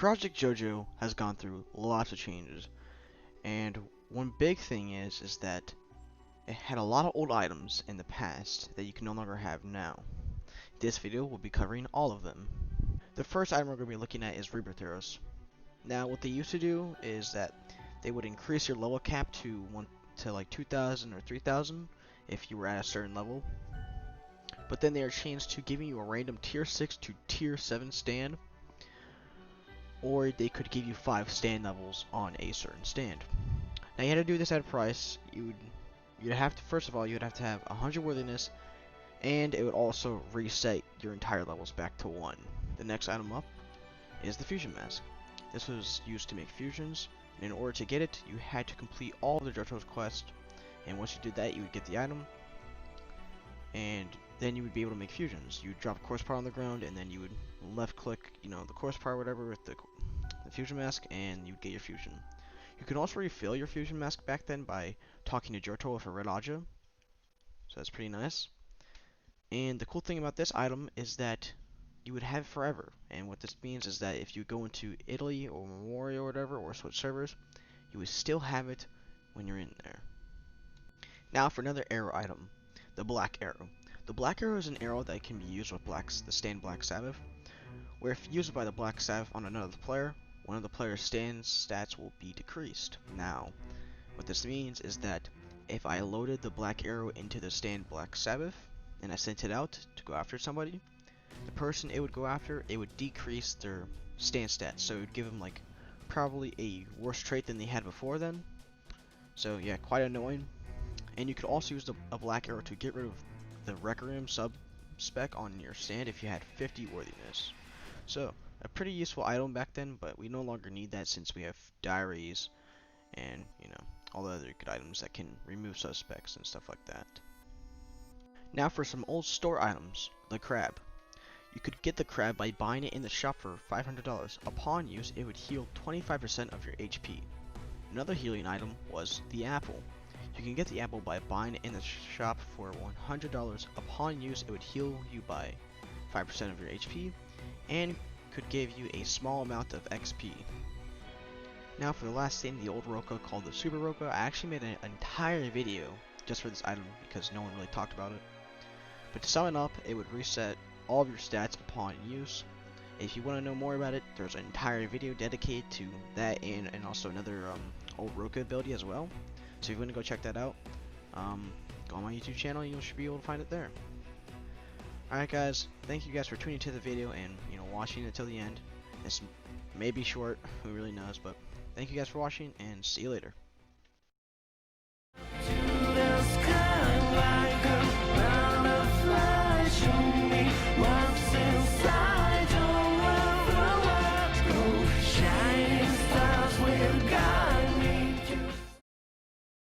Project JoJo has gone through lots of changes, and one big thing is that it had a lot of old items in the past that you can no longer have now. This video will be covering all of them. The first item we're going to be looking at is Rebirth Arrows. Now, what they used to do is that they would increase your level cap to like 2,000 or 3,000 if you were at a certain level. But then they are changed to giving you a random tier 6 to tier 7 stand, or they could give you 5 stand levels on a certain stand. Now you had to do this at a price. You'd have to, first of all, you'd have to have 100 worthiness, and it would also reset your entire levels back to 1. The next item up is the fusion mask. This was used to make fusions, and in order to get it, you had to complete all of the JoJo's quest, and once you did that, you would get the item, and then you would be able to make fusions. You would drop a course part on the ground, and then you would left click, the course part or whatever with the fusion mask, and you would get your fusion. You could also refill your fusion mask back then by talking to JoJo with a red Aja, so that's pretty nice. And the cool thing about this item is that you would have it forever, and what this means is that if you go into Italy or Memorial or whatever, or switch servers, you would still have it when you're in there. Now for another arrow item, the Black Arrow. The Black Arrow is an arrow that can be used with the stand Black Sabbath, where if used by the Black Sabbath on another player, one of the player's stand stats will be decreased. Now, what this means is that if I loaded the Black Arrow into the stand Black Sabbath, and I sent it out to go after somebody, the person it would go after, it would decrease their stand stats, so it would give them like probably a worse trait than they had before then. So yeah, quite annoying. And you could also use a Black Arrow to get rid of the Requiem sub spec on your stand if you had 50 worthiness. So a pretty useful item back then, but we no longer need that since we have diaries and all the other good items that can remove suspects and stuff like that. Now for some old store items, the crab. You could get the crab by buying it in the shop for $500. Upon use, it would heal 25% of your HP. Another healing item was the apple. You can get the apple by buying it in the shop for $100. Upon use, it would heal you by 5% of your HP, and could give you a small amount of XP. Now for the last thing, the old Ropa called the Super Ropa. I actually made an entire video just for this item because no one really talked about it. But to sum it up, it would reset all of your stats upon use. If you want to know more about it, there's an entire video dedicated to that and also another old Roka ability as well. So if you want to go check that out, go on my YouTube channel and you should be able to find it there. Alright guys, thank you guys for tuning to the video and watching it till the end. This may be short, who really knows, but thank you guys for watching and see you later.